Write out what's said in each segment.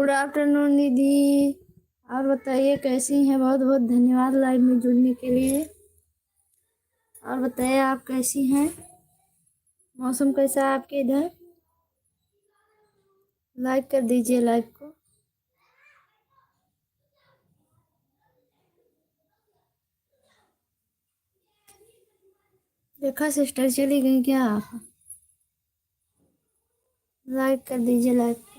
Good afternoon दीदी। और बताइए कैसी हैं? बहुत बहुत धन्यवाद लाइव में जुड़ने के लिए। और बताइए आप कैसी हैं? मौसम कैसा है आपके इधर? लाइक कर दीजिए लाइव को। देखा सिस्टर चली गई क्या आप? लाइक कर दीजिए लाइव को।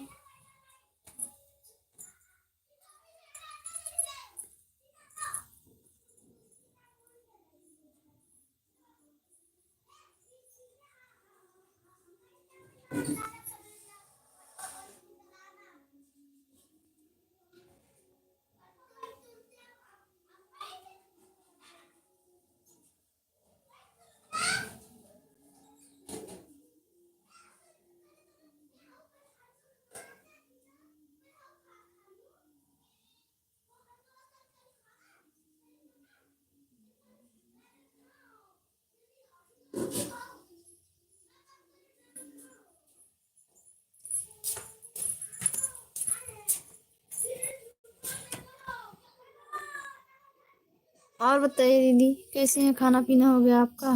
और बताइए दीदी कैसे हैं? खाना पीना हो गया आपका?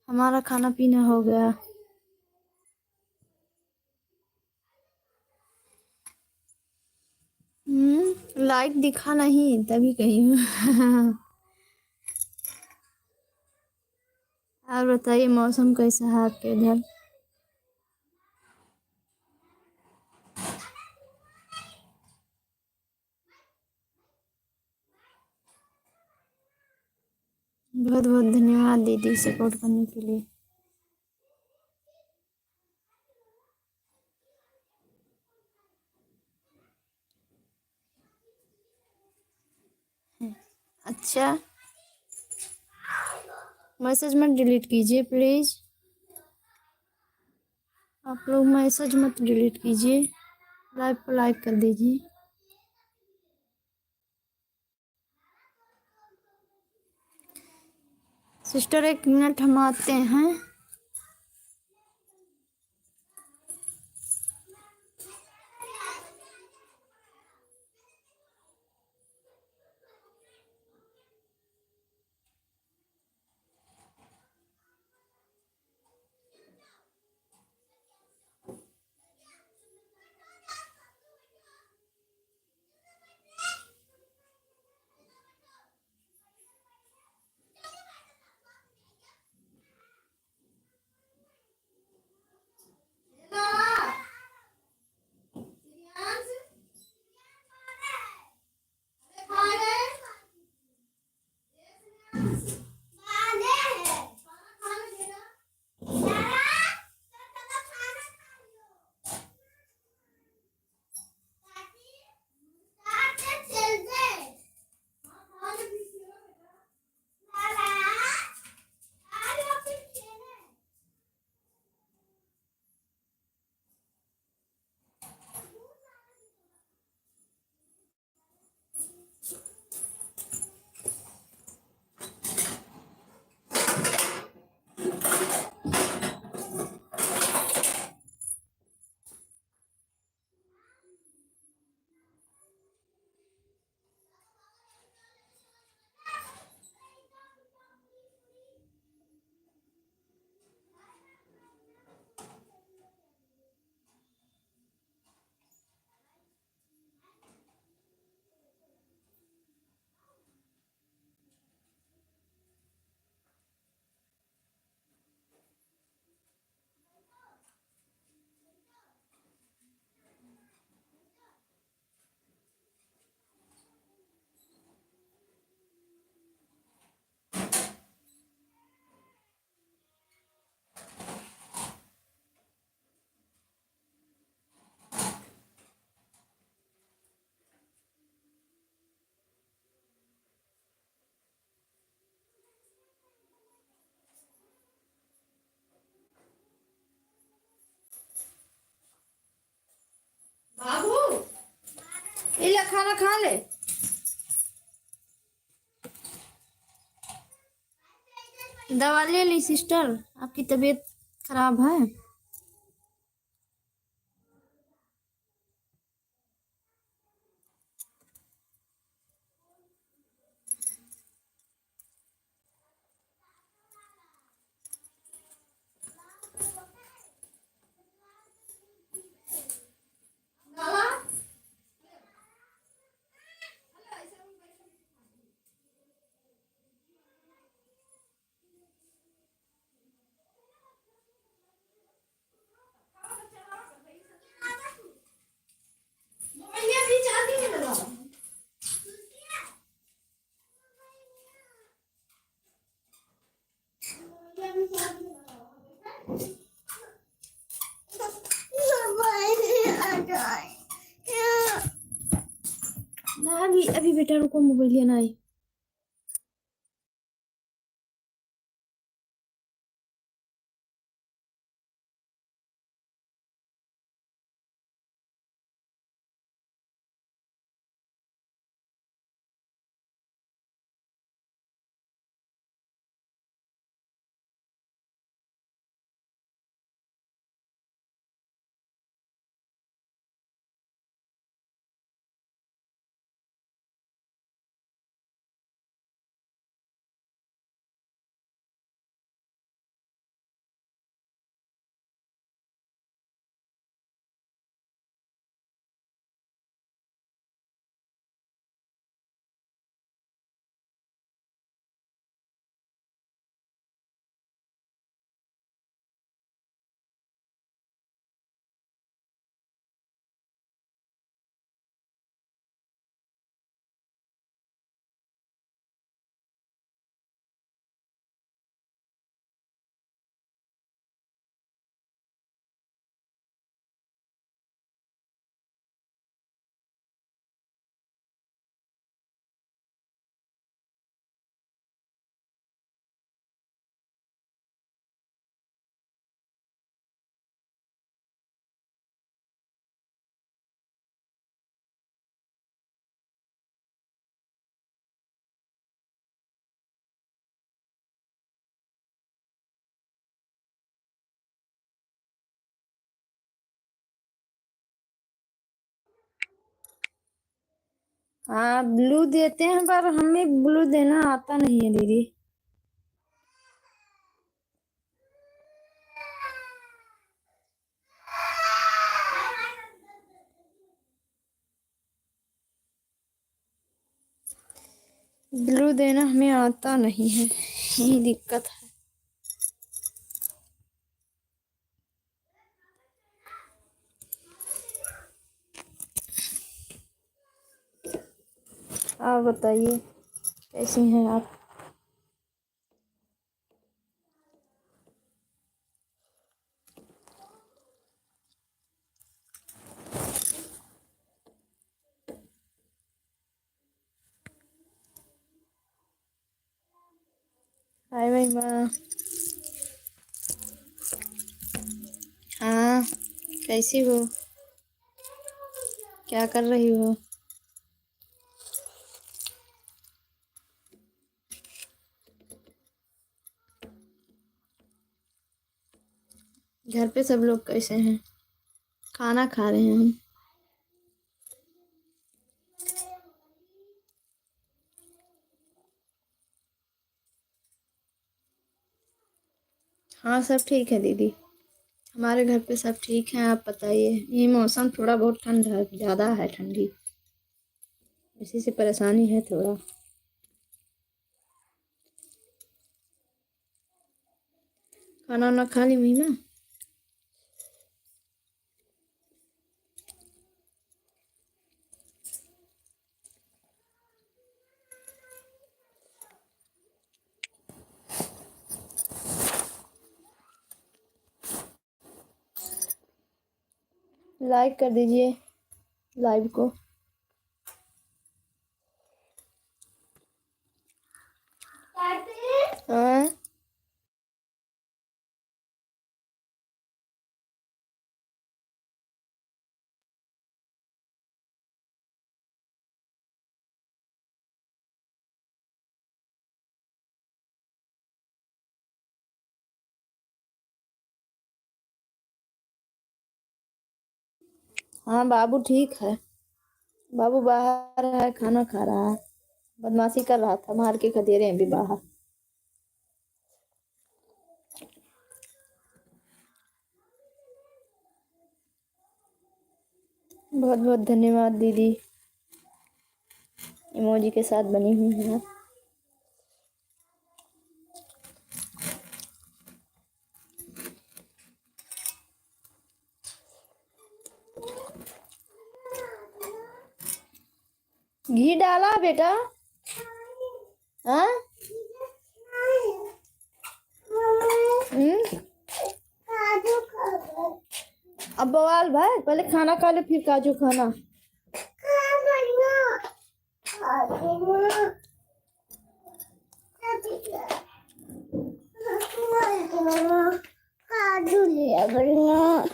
हमारा खाना पीना हो गया। लाइक दिखा नहीं तभी कही हूँ। और बताइए मौसम कैसा है आपके इधर? बहुत बहुत धन्यवाद दीदी सपोर्ट करने के लिए। अच्छा, मैसेज मत डिलीट कीजिए प्लीज़। आप लोग मैसेज मत डिलीट कीजिए, लाइव को लाइक कर दीजिए। सिस्टर 1 मिनट हम आते हैं। बाबू इला खाना खा ले। दवा ले ली सिस्टर? आपकी तबीयत खराब है? अभी अभी बेटा रुको, मोबाइल लेना है। हाँ ब्लू देते हैं, पर हमें ब्लू देना आता नहीं है दीदी। ब्लू देना हमें आता नहीं है, यही दिक्कत है। आप बताइए कैसी हैं आप। हाय भाई माँ। हाँ कैसी हो, क्या कर रही हो। घर पे सब लोग कैसे हैं। खाना खा रहे हैं हम। हाँ सब ठीक है दीदी, हमारे घर पे सब ठीक हैं। आप बताइए, ये मौसम थोड़ा बहुत ठंड है, ज़्यादा है ठंडी, इसी से परेशानी है थोड़ा। खाना वाना खा ली मीना। लाइक कर दीजिए लाइव को। हाँ हाँ बाबू ठीक है, बाबू बाहर है, खाना खा रहा है, बदमाशी कर रहा था, मार के खदेड़े हैं अभी बाहर। बहुत बहुत धन्यवाद दीदी, इमोजी के साथ बनी हुई हैं। घी डाला बेटा। हाँ अब बवाल भाई, पहले खाना खा ले फिर काजू खाना। बढ़िया।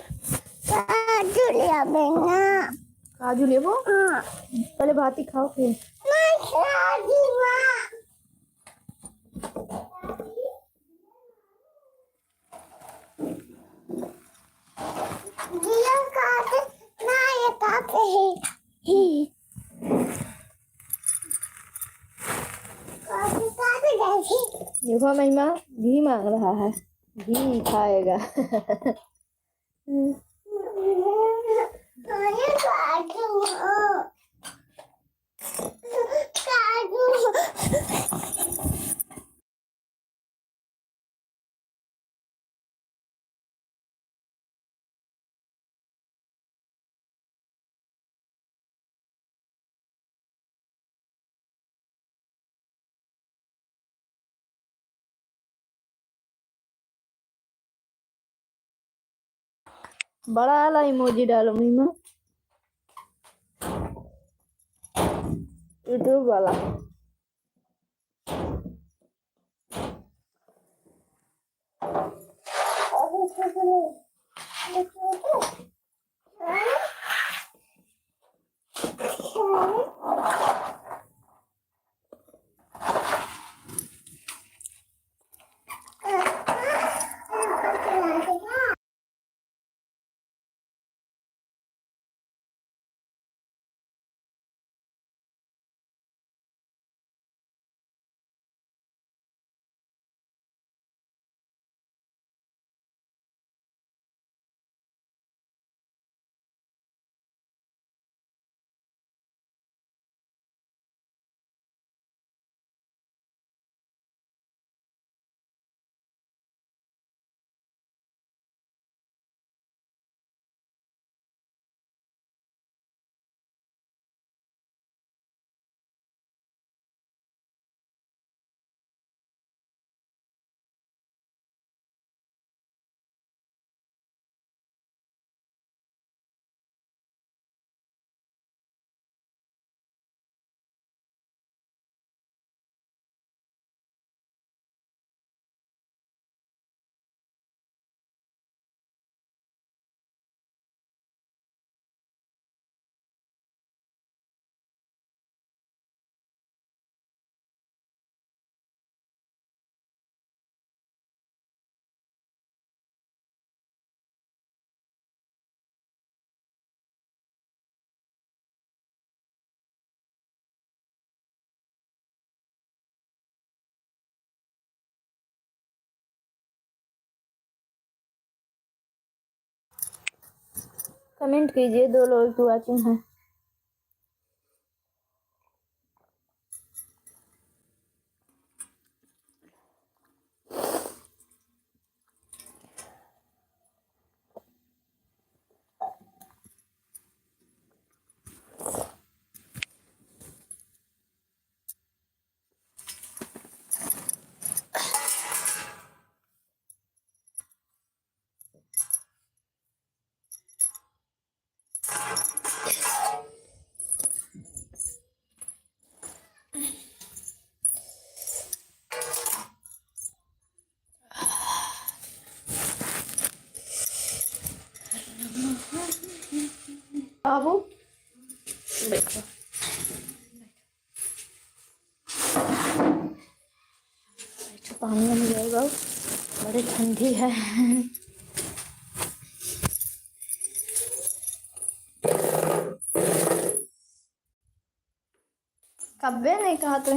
काजू लिया बेना। काजू ले वो। हाँ। पहले भात ही खाओ फिर। देखो महिमा घी मांग रहा है, घी खाएगा। बड़ा वाला इमोजी डालो मीमा, यूट्यूब वाला। कमेंट कीजिए, 2 लोग की वाचिंग है। बाबू देखो, पानी में जाएगा, बड़ी ठंडी है। कब्बे नहीं कहा तो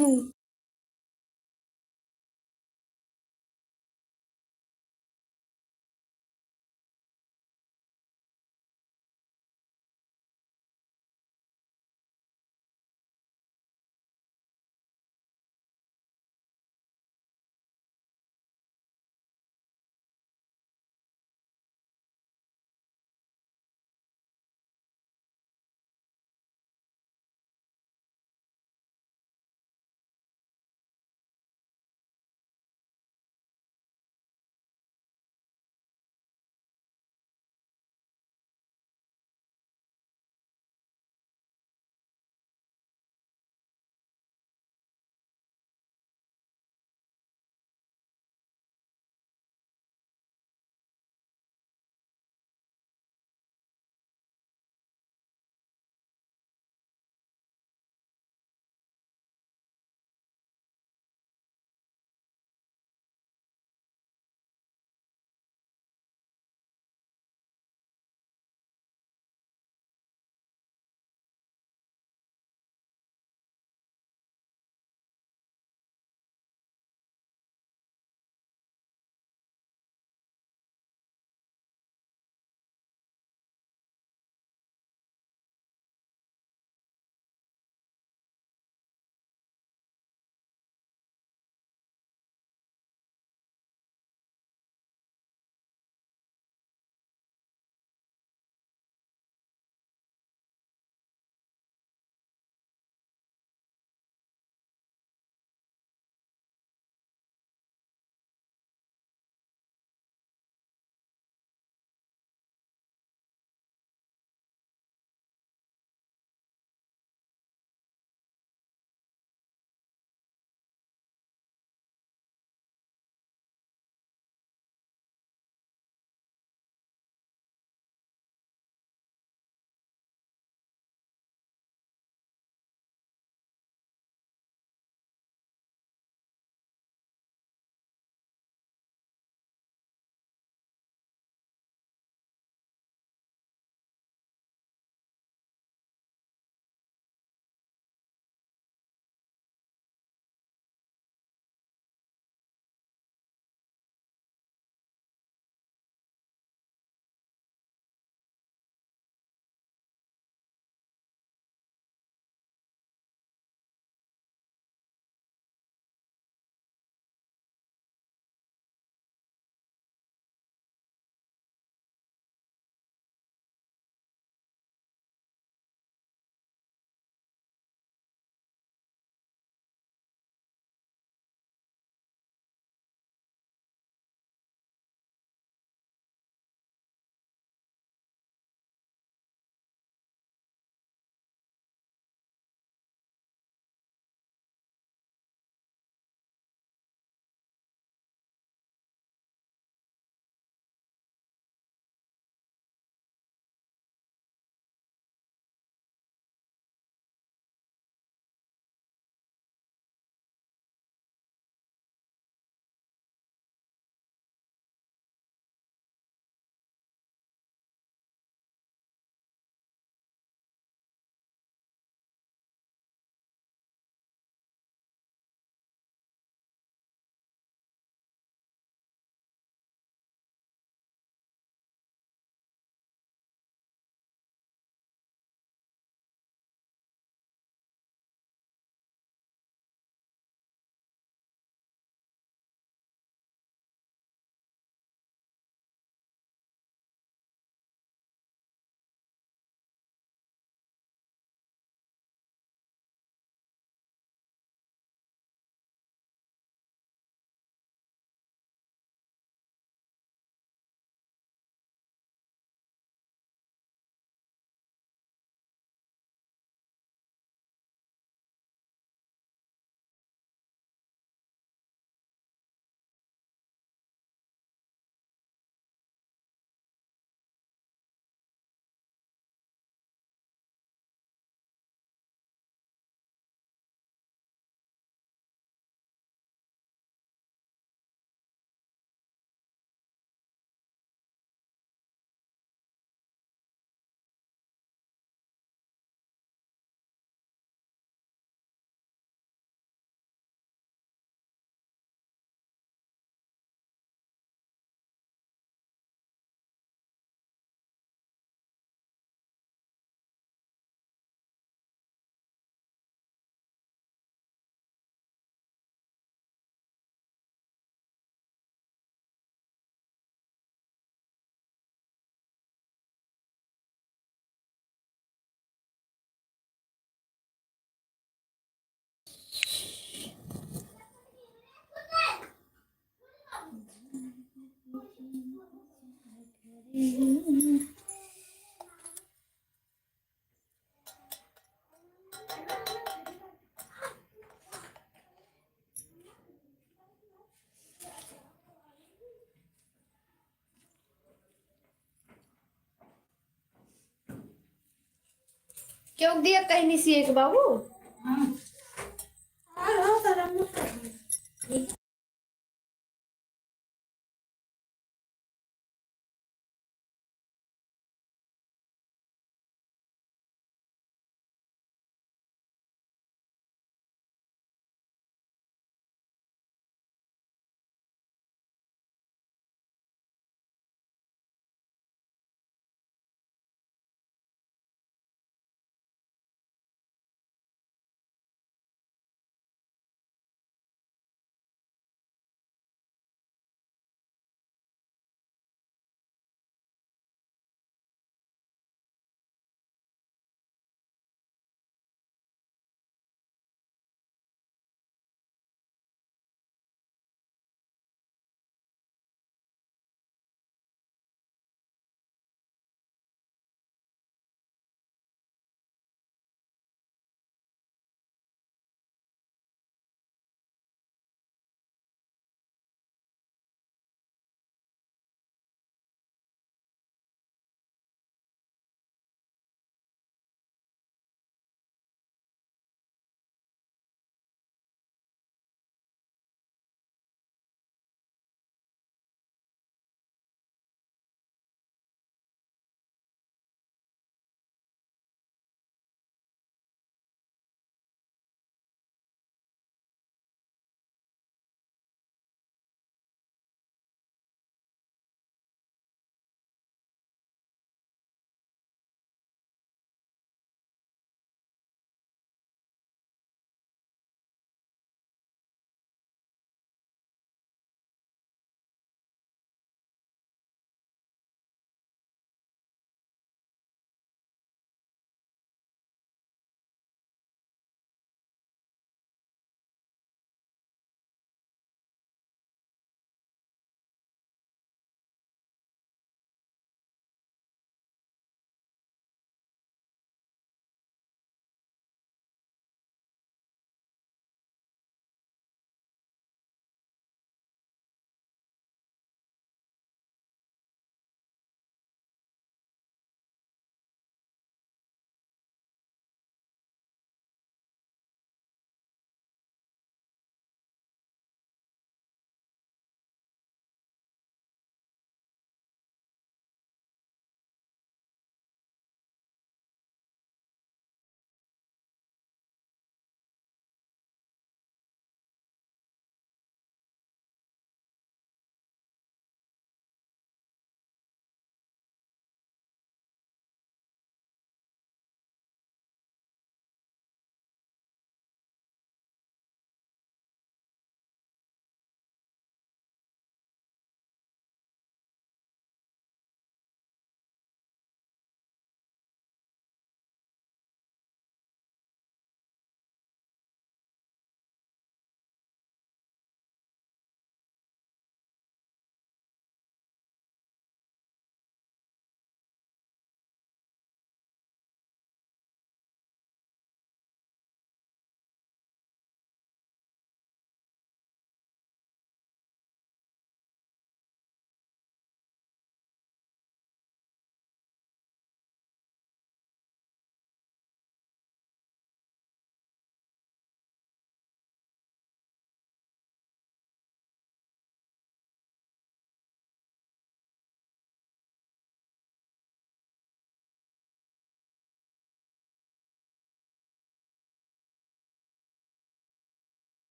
क्यों दिया कहीं नहीं सी एक बाबू।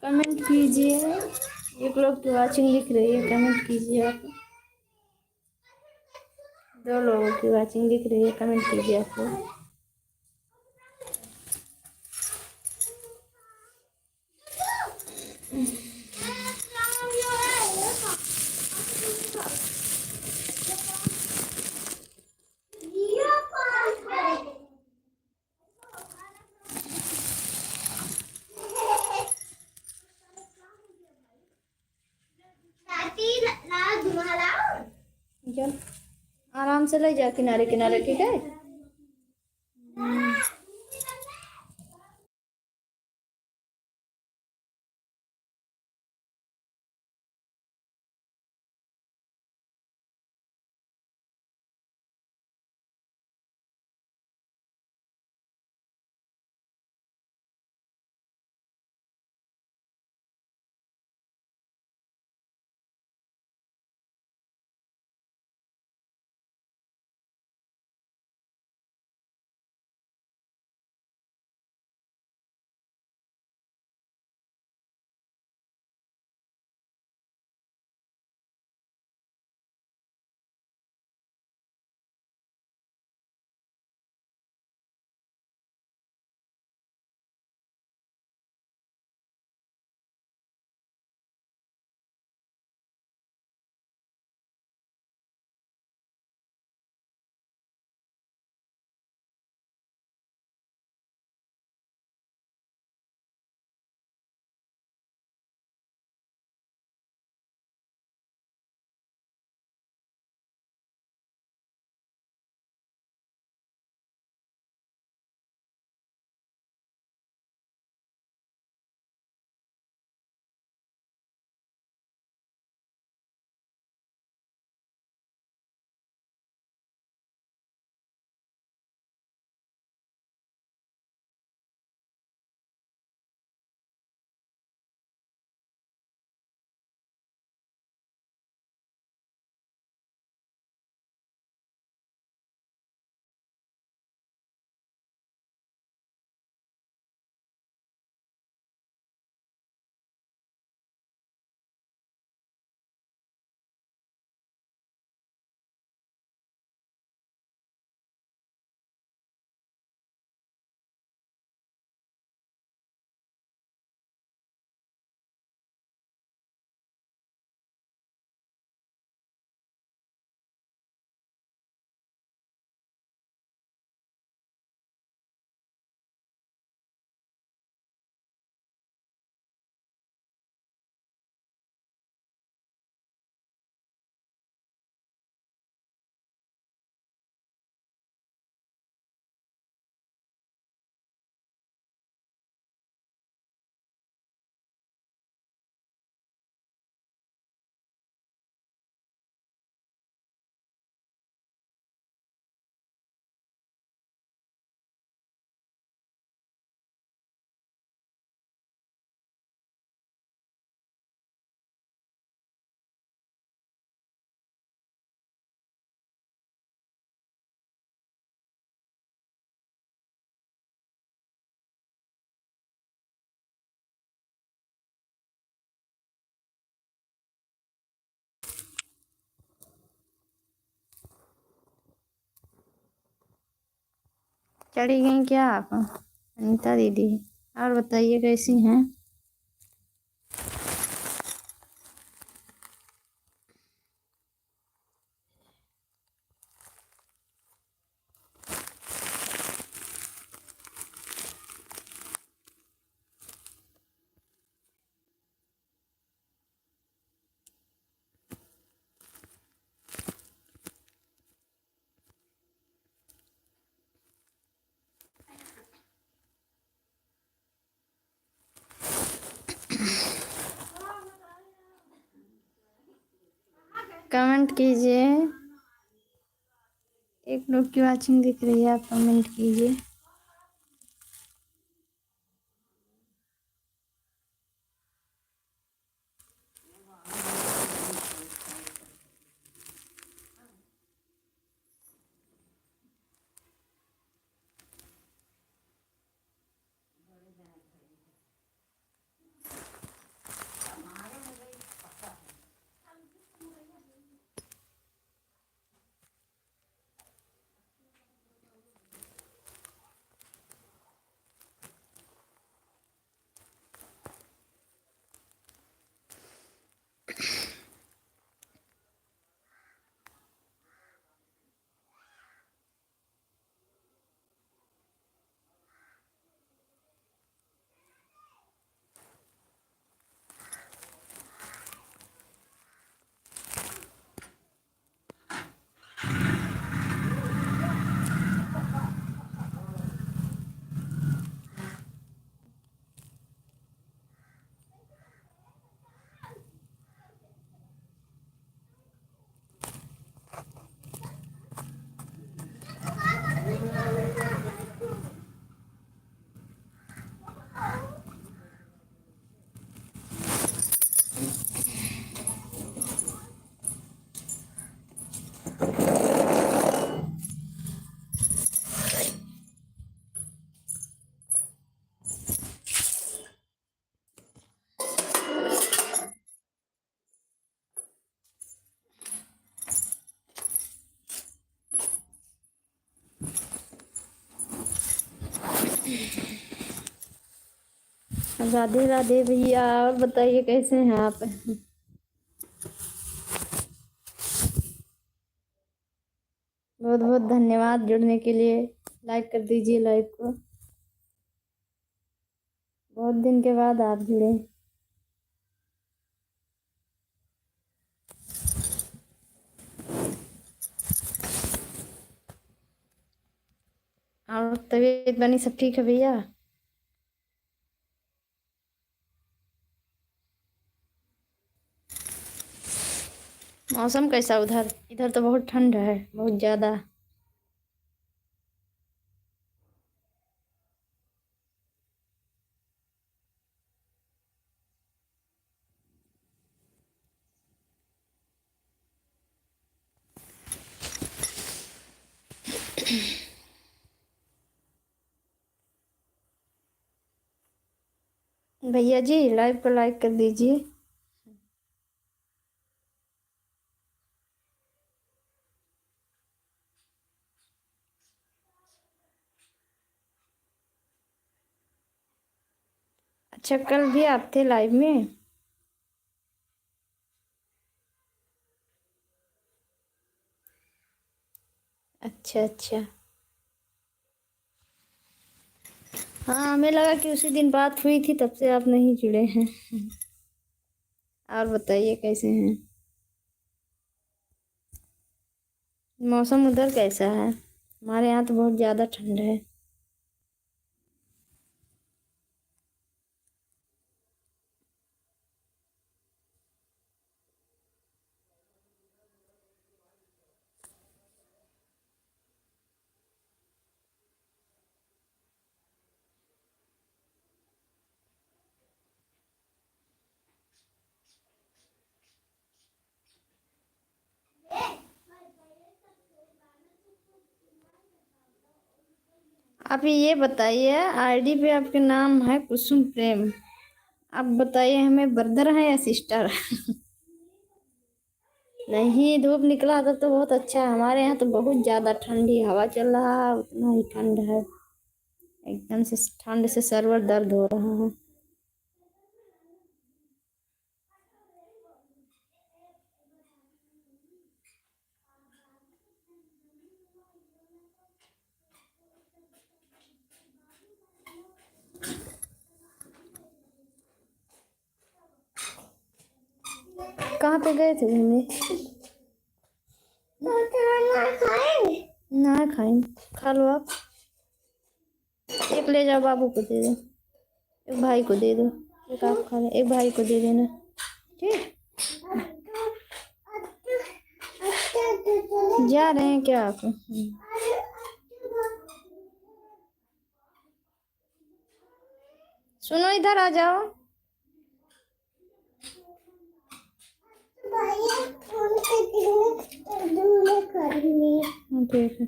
कमेंट कीजिए। एक लोग की वाचिंग दिख रही है, कमेंट कीजिए आप। 2 लोगों की वाचिंग दिख रही है, कमेंट कीजिए आप लोग। चल आराम से ले जा किनारे किनारे, ठीक है। चली गई क्या आप अनीता दीदी? और बताइए कैसी हैं? कमेंट कीजिए। एक लोग की वाचिंग दिख रही है, आप कमेंट कीजिए। राधे राधे भैया। और बताइए कैसे हैं आप? बहुत बहुत धन्यवाद जुड़ने के लिए। लाइक कर दीजिए लाइव को। बहुत दिन के बाद आप जुड़े। और तबीयत बनी सब ठीक है भैया? मौसम कैसा उधर? इधर तो बहुत ठंड है, बहुत ज़्यादा। भैया जी लाइव को लाइक कर दीजिए। अच्छा, कल भी आप थे लाइव में? अच्छा अच्छा। हाँ, हमें लगा कि उसी दिन बात हुई थी, तब से आप नहीं जुड़े हैं। और बताइए कैसे हैं? मौसम उधर कैसा है? हमारे यहाँ तो बहुत ज़्यादा ठंड है। आप ये बताइए, आईडी पे आपके नाम है कुसुम प्रेम। आप बताइए हमें ब्रदर है या सिस्टर? नहीं, धूप निकला तो बहुत अच्छा है। हमारे यहाँ तो बहुत ज़्यादा ठंडी हवा चल रहा है, उतना ही ठंड है। एकदम से ठंड से सर्वर दर्द हो रहा है। कहाँ पे गए थे घूमने? ना खाएंगे, खा लो आप। एक ले जाओ, बाबू को दे दो, एक भाई को दे दो। एक आप खा लो, एक भाई को दे देना। ठीक। जा रहे हैं क्या आप? सुनो, इधर आ जाओ। ठीक है।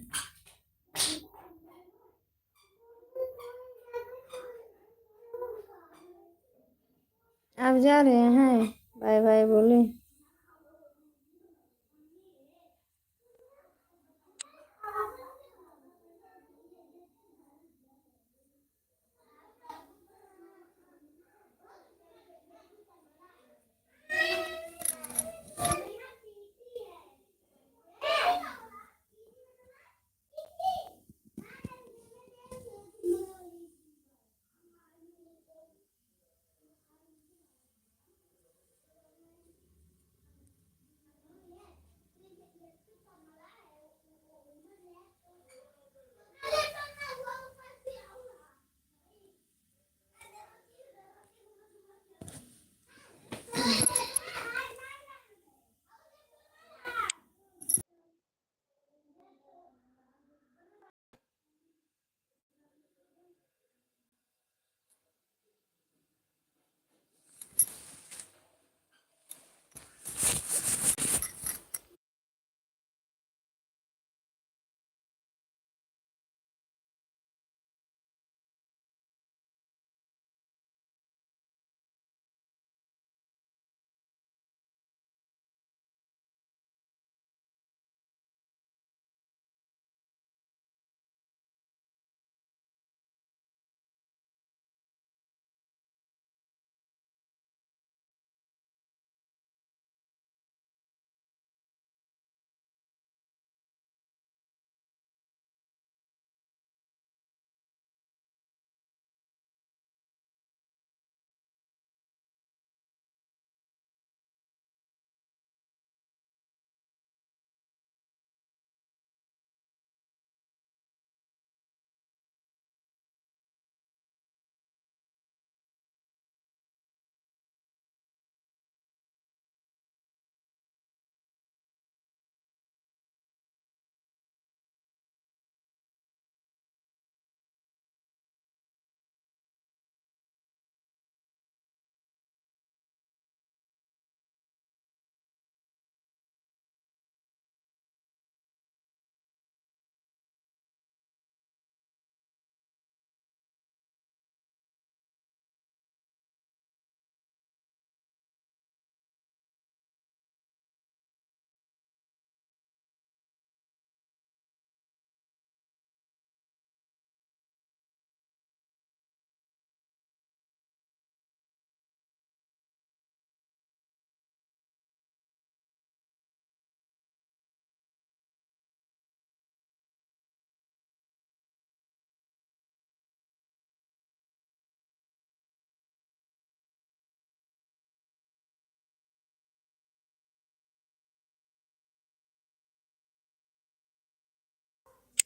आप जा रहे हैं? बाय बाय बोले।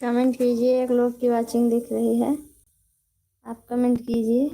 कमेंट कीजिए, एक लोग की वाचिंग दिख रही है, आप कमेंट कीजिए।